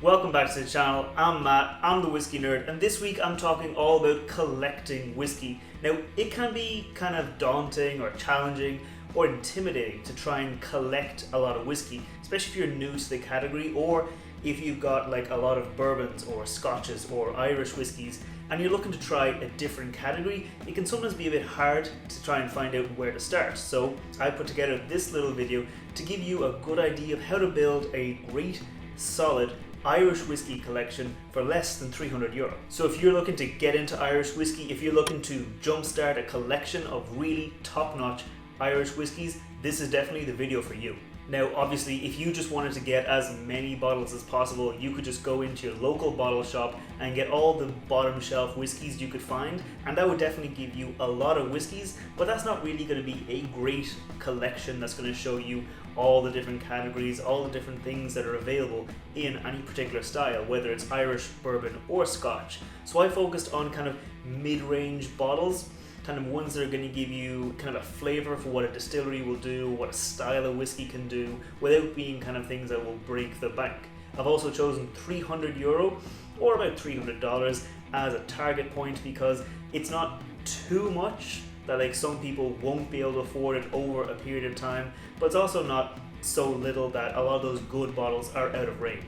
Welcome back to the channel. I'm Matt, I'm the Whiskey Nerd, and this week I'm talking all about collecting whiskey. Now, it can be kind of daunting or challenging or intimidating to try and collect a lot of whiskey, especially if you're new to the category or if you've got like a lot of bourbons or scotches or Irish whiskies and you're looking to try a different category. It can sometimes be a bit hard to try and find out where to start. So I put together this little video to give you a good idea of how to build a great, solid Irish whiskey collection for less than €300. So if you're looking to get into Irish whiskey, if you're looking to jumpstart a collection of really top-notch Irish whiskies, this is definitely the video for you. Now obviously if you just wanted to get as many bottles as possible, you could just go into your local bottle shop and get all the bottom shelf whiskies you could find, and that would definitely give you a lot of whiskies, but that's not really going to be a great collection that's going to show you all the different categories, all the different things that are available in any particular style, whether it's Irish, bourbon or Scotch. So I focused on kind of mid-range bottles, kind of ones that are going to give you kind of a flavor for what a distillery will do, what a style of whiskey can do, without being kind of things that will break the bank. I've also chosen €300 or about $300 as a target point because it's not too much that like some people won't be able to afford it over a period of time, but it's also not so little that a lot of those good bottles are out of range.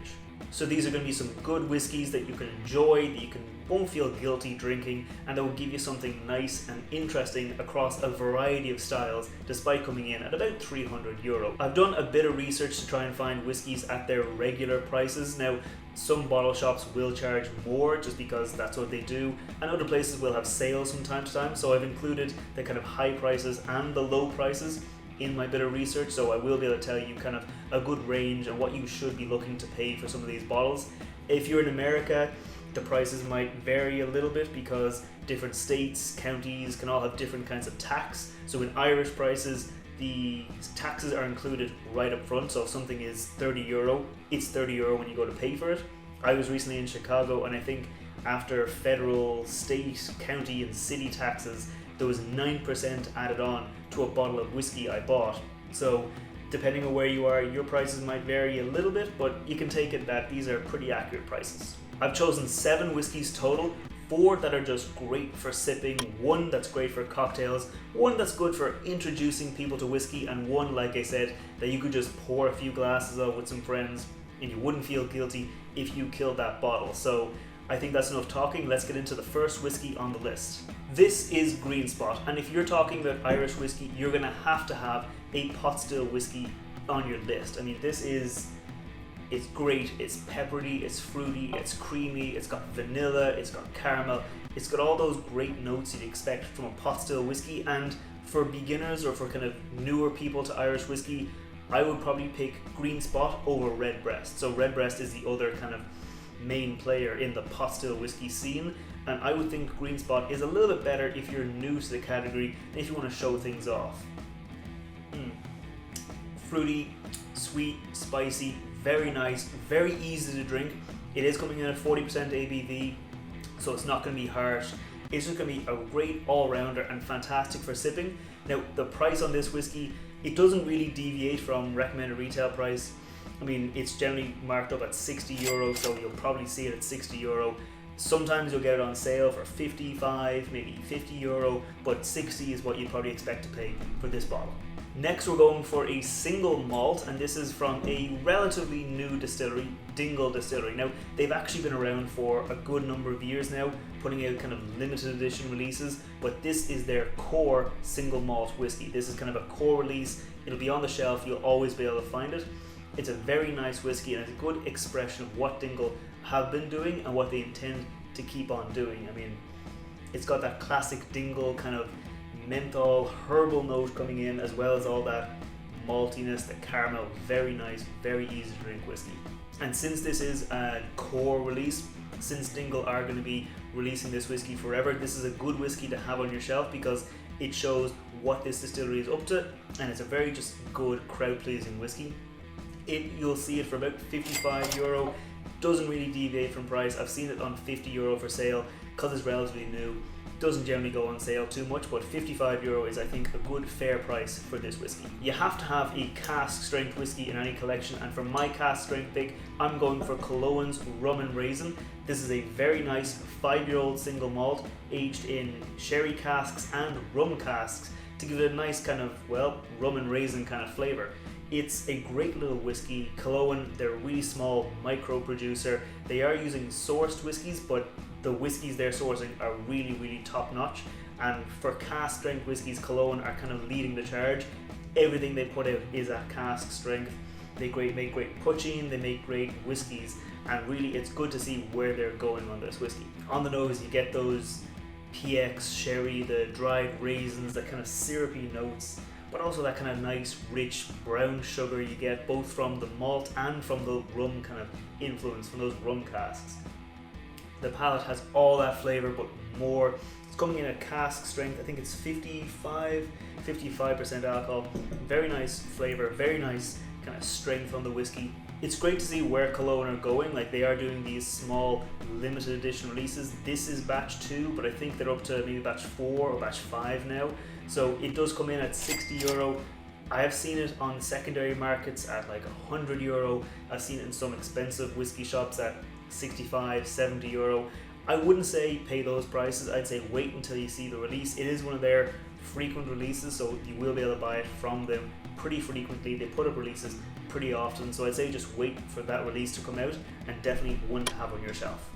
So these are going to be some good whiskies that you can enjoy, that you won't feel guilty drinking, and that will give you something nice and interesting across a variety of styles despite coming in at about €300. I've done a bit of research to try and find whiskies at their regular prices. Now some bottle shops will charge more just because that's what they do, and other places will have sales from time to time, so I've included the kind of high prices and the low prices in my bit of research, so I will be able to tell you kind of a good range and what you should be looking to pay for some of these bottles. If you're in America, the prices might vary a little bit because different states, counties can all have different kinds of tax. So in Irish prices, the taxes are included right up front, so if something is €30, it's €30 when you go to pay for it. I was recently in Chicago and I think after federal, state, county and city taxes, there was 9% added on to a bottle of whiskey I bought. So depending on where you are, your prices might vary a little bit, but you can take it that these are pretty accurate prices. I've chosen 7 whiskies total, 4 that are just great for sipping, 1 that's great for cocktails, 1 that's good for introducing people to whiskey, and 1, like I said, that you could just pour a few glasses of with some friends and you wouldn't feel guilty if you killed that bottle. So I think that's enough talking. Let's get into the first whiskey on the list. This is Green Spot, and if you're talking about Irish whiskey, you're going to have a pot still whiskey on your list. I mean, it's great, it's peppery, it's fruity, it's creamy, it's got vanilla, it's got caramel, it's got all those great notes you'd expect from a pot still whiskey. And for beginners or for kind of newer people to Irish whiskey, I would probably pick Green Spot over Redbreast. So Redbreast is the other kind of main player in the pot still whiskey scene, and I would think Green Spot is a little bit better if you're new to the category and if you want to show things off. Fruity, sweet, spicy, very nice, very easy to drink. It is coming in at 40% ABV, so it's not going to be harsh. It's just going to be a great all-rounder and fantastic for sipping. Now the price on this whiskey, it doesn't really deviate from recommended retail price. I mean, it's generally marked up at €60, so you'll probably see it at €60. Sometimes you'll get it on sale for 55, maybe €50, but 60 is what you'd probably expect to pay for this bottle. Next we're going for a single malt, and this is from a relatively new distillery, Dingle Distillery. Now they've actually been around for a good number of years now, putting out kind of limited edition releases, but this is their core single malt whiskey. This is kind of a core release. It'll be on the shelf, you'll always be able to find it. It's a very nice whiskey and it's a good expression of what Dingle have been doing and what they intend to keep on doing. I mean, it's got that classic Dingle kind of menthol herbal note coming in, as well as all that maltiness, the caramel. Very nice, very easy to drink whiskey. And since this is a core release, since Dingle are going to be releasing this whiskey forever, this is a good whiskey to have on your shelf because it shows what this distillery is up to, and it's a very just good crowd pleasing whiskey. You'll see it for about €55. doesn't really deviate from price. I've seen it on €50 for sale because it's relatively new. Doesn't generally go on sale too much, but €55 is, I think, a good fair price for this whiskey. You have to have a cask strength whiskey in any collection, and for my cask strength pick, I'm going for Killowen's Rum Raisin. This is a very nice 5-year-old single malt aged in sherry casks and rum casks to give it a nice kind of, well, rum and raisin kind of flavour. It's a great little whiskey. Killowen, they're a really small micro producer. They are using sourced whiskies, but the whiskies they're sourcing are really, really top notch. And for cask strength whiskies, Killowen are kind of leading the charge. Everything they put out is at cask strength. They make great poaching, they make great whiskies, and really it's good to see where they're going on this whiskey. On the nose, you get those PX sherry, the dried raisins, that kind of syrupy notes, but also that kind of nice rich brown sugar you get both from the malt and from the rum kind of influence from those rum casks. The palate has all that flavour but more. It's coming in at cask strength. I think it's 55% alcohol. Very nice flavour, very nice kind of strength on the whiskey. It's great to see where Killowen are going. Like, they are doing these small limited edition releases. This is batch 2, but I think they're up to maybe batch 4 or batch 5 now. So it does come in at €60. I have seen it on secondary markets at like €100. I've seen it in some expensive whiskey shops at €65, €70. I wouldn't say pay those prices. I'd say wait until you see the release. It is one of their frequent releases, so you will be able to buy it from them pretty frequently. They put up releases pretty often, so I'd say just wait for that release to come out, and definitely one to have on your shelf.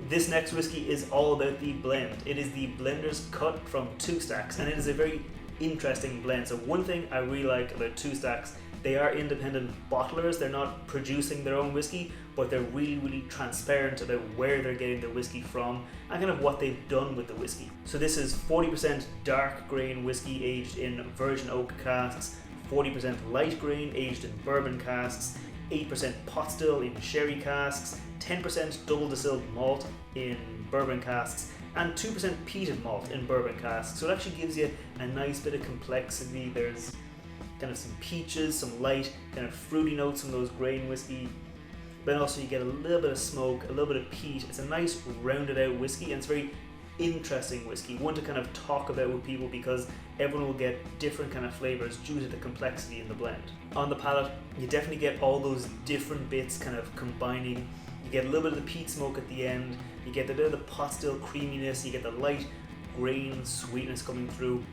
This next whiskey is all about the blend. It is the Blender's Cut from Two Stacks, and it is a very interesting blend. So one thing I really like about Two Stacks, they are independent bottlers. They're not producing their own whiskey, but they're really, really transparent about where they're getting their whiskey from and kind of what they've done with the whiskey. So this is 40% dark grain whiskey aged in virgin oak casks, 40% light grain aged in bourbon casks, 8% pot still in sherry casks, 10% double distilled malt in bourbon casks, and 2% peated malt in bourbon casks. So it actually gives you a nice bit of complexity. There's kind of some peaches, some light kind of fruity notes from those grain whiskey. But also you get a little bit of smoke, a little bit of peat. It's a nice rounded out whiskey, and it's very interesting whiskey, one to kind of talk about with people because everyone will get different kind of flavors due to the complexity in the blend. On the palate, you definitely get all those different bits kind of combining. You get a little bit of the peat smoke at the end, you get a bit of the pot still creaminess, you get the light grain sweetness coming through,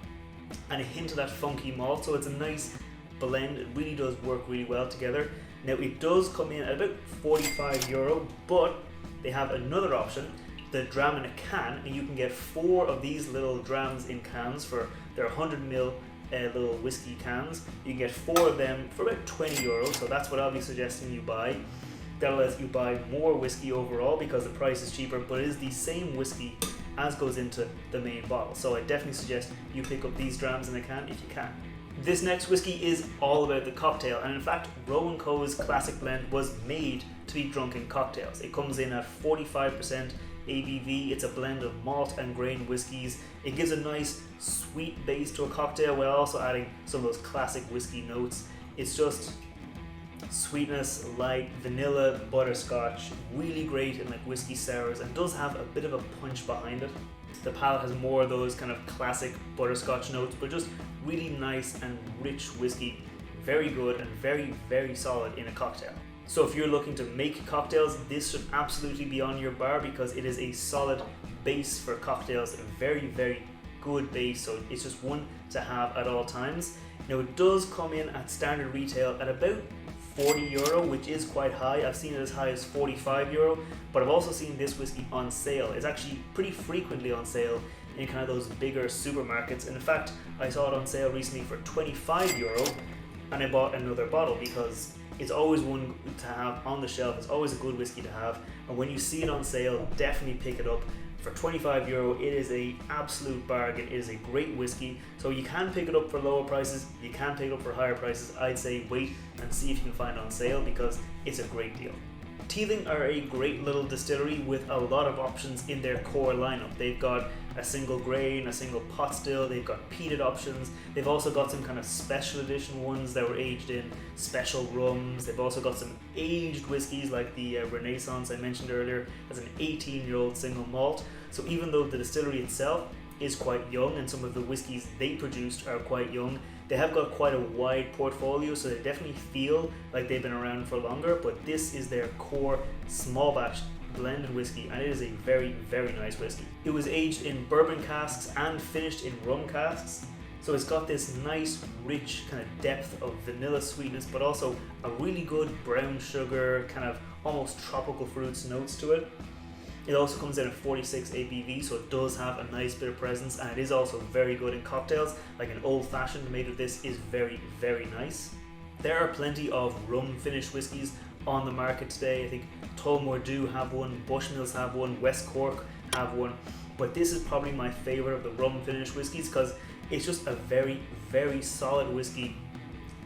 and a hint of that funky malt. So it's a nice blend. It really does work really well together. Now it does come in at about €45, but they have another option, the dram in a can, and you can get 4 of these little drams in cans for their 100ml little whiskey cans. You can get 4 of them for about €20, so that's what I'll be suggesting you buy. That allows you buy more whiskey overall because the price is cheaper, but it is the same whiskey as goes into the main bottle. So I definitely suggest you pick up these drams in a can if you can. This next whiskey is all about the cocktail, and in fact Roe Co's classic blend was made to be drunk in cocktails. It comes in at 45% ABV. It's a blend of malt and grain whiskies. It gives a nice sweet base to a cocktail while also adding some of those classic whiskey notes. It's just sweetness, light, vanilla, butterscotch, really great in like whiskey sours, and does have a bit of a punch behind it. The palate has more of those kind of classic butterscotch notes, but just really nice and rich whiskey. Very good and very, very solid in a cocktail. So if you're looking to make cocktails, this should absolutely be on your bar because it is a solid base for cocktails, a very, very good base, so it's just one to have at all times. Now it does come in at standard retail at about €40, which is quite high. I've seen it as high as €45, but I've also seen this whiskey on sale. It's actually pretty frequently on sale in kind of those bigger supermarkets. And in fact, I saw it on sale recently for €25, and I bought another bottle because it's always one to have on the shelf. It's always a good whiskey to have, and when you see it on sale, definitely pick it up. For €25, it is an absolute bargain. It is a great whiskey, so you can pick it up for lower prices, you can pick it up for higher prices. I'd say wait and see if you can find it on sale because it's a great deal. Teeling are a great little distillery with a lot of options in their core lineup. They've got a single grain, a single pot still, they've got peated options, they've also got some kind of special edition ones that were aged in special rums, they've also got some aged whiskies like the Renaissance I mentioned earlier as an 18-year-old single malt. So even though the distillery itself is quite young and some of the whiskies they produced are quite young, they have got quite a wide portfolio, so they definitely feel like they've been around for longer, but this is their core small batch blended whiskey, and it is a very, very nice whiskey. It was aged in bourbon casks and finished in rum casks, so it's got this nice, rich kind of depth of vanilla sweetness, but also a really good brown sugar, kind of almost tropical fruits notes to it. It also comes in at 46 ABV, so it does have a nice bit of presence, and it is also very good in cocktails. Like an old fashioned made of this is very, very nice. There are plenty of rum finished whiskies on the market today. I think Tullamore Dew have one, Bushmills have one, West Cork have one, but this is probably my favourite of the rum finished whiskies because it's just a very, very solid whiskey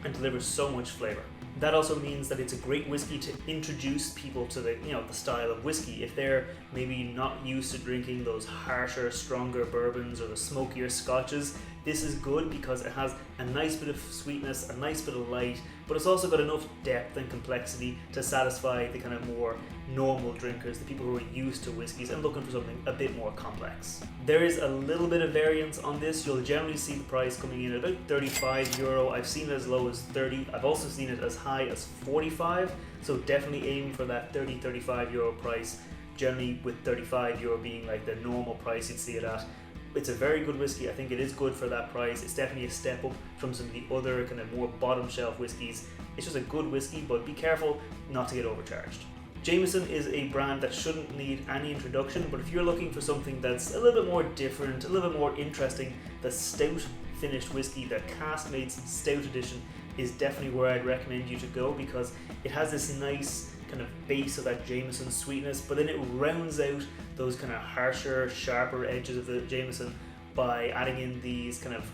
and delivers so much flavour. That also means that it's a great whiskey to introduce people to the style of whiskey. If they're maybe not used to drinking those harsher, stronger bourbons or the smokier scotches, this is good because it has a nice bit of sweetness, a nice bit of light, but it's also got enough depth and complexity to satisfy the kind of more normal drinkers, the people who are used to whiskies and looking for something a bit more complex. There is a little bit of variance on this. You'll generally see the price coming in at about €35. I've seen it as low as 30. I've also seen it as high as 45. So definitely aim for that 35 euro price. Generally with €35 being like the normal price you'd see it at. It's a very good whiskey. I think it is good for that price. It's definitely a step up from some of the other kind of more bottom shelf whiskies. It's just a good whiskey, but be careful not to get overcharged. Jameson is a brand that shouldn't need any introduction, but if you're looking for something that's a little bit more different, a little bit more interesting, the stout finished whiskey, the Caskmates Stout Edition, is definitely where I'd recommend you to go because it has this nice kind of base of that Jameson sweetness, but then it rounds out those kind of harsher, sharper edges of the Jameson by adding in these kind of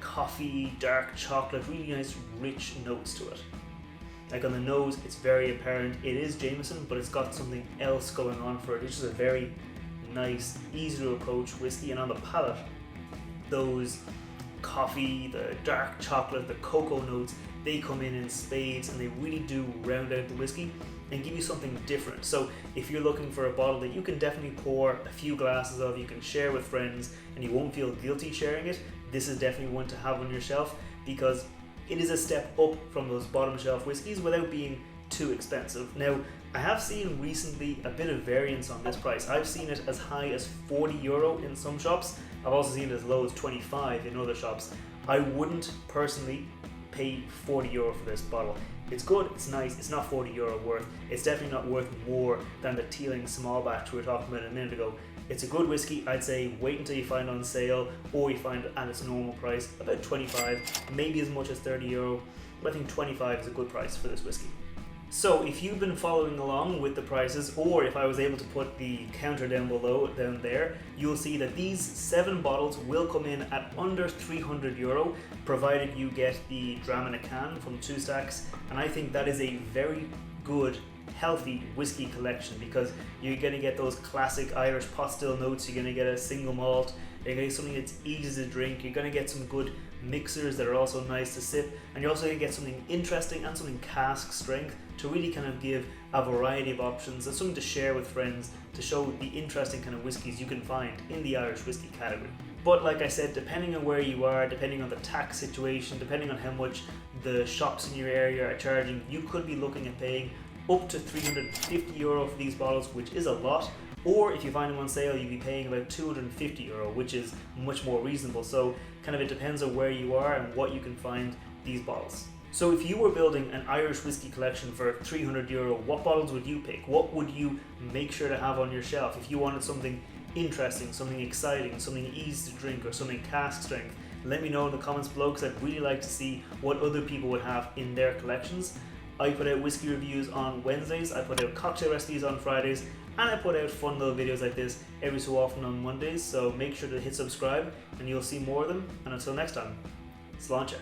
coffee, dark chocolate, really nice rich notes to it. Like on the nose, it's very apparent it is Jameson, but it's got something else going on for it. It's just a very nice, easy to approach whiskey, and on the palate, those coffee, the dark chocolate, the cocoa notes, they come in spades and they really do round out the whiskey and give you something different. So if you're looking for a bottle that you can definitely pour a few glasses of, you can share with friends and you won't feel guilty sharing it, this is definitely one to have on your shelf because it is a step up from those bottom shelf whiskies without being too expensive. Now, I have seen recently a bit of variance on this price. I've seen it as high as €40 in some shops. I've also seen it as low as 25 in other shops. I wouldn't personally pay €40 for this bottle. It's good, it's nice, it's not €40 worth. It's definitely not worth more than the Teeling small batch we were talking about a minute ago. It's a good whiskey. I'd say wait until you find it on sale or you find it at its normal price, about 25, maybe as much as €30, but I think 25 is a good price for this whiskey. So if you've been following along with the prices, or if I was able to put the counter down there, you'll see that these 7 bottles will come in at under €300, provided you get the Dram in a can from 2 Stacks, and I think that is a very good, healthy whiskey collection because you're going to get those classic Irish pot still notes, you're going to get a single malt, you're going to get something that's easy to drink, you're going to get some good mixers that are also nice to sip, and you're also going to get something interesting and something cask strength to really kind of give a variety of options and something to share with friends to show the interesting kind of whiskies you can find in the Irish whiskey category. But like I said, depending on where you are, depending on the tax situation, depending on how much the shops in your area are charging, you could be looking at paying up to €350 for these bottles, which is a lot. Or if you find them on sale, you'd be paying about €250, which is much more reasonable. So kind of it depends on where you are and what you can find these bottles. So if you were building an Irish whiskey collection for €300, what bottles would you pick? What would you make sure to have on your shelf if you wanted something interesting, something exciting, something easy to drink, or something cask strength? Let me know in the comments below because I'd really like to see what other people would have in their collections. I put out whiskey reviews on Wednesdays, I put out cocktail recipes on Fridays, and I put out fun little videos like this every so often on Mondays, so make sure to hit subscribe and you'll see more of them. And until next time, sláinte.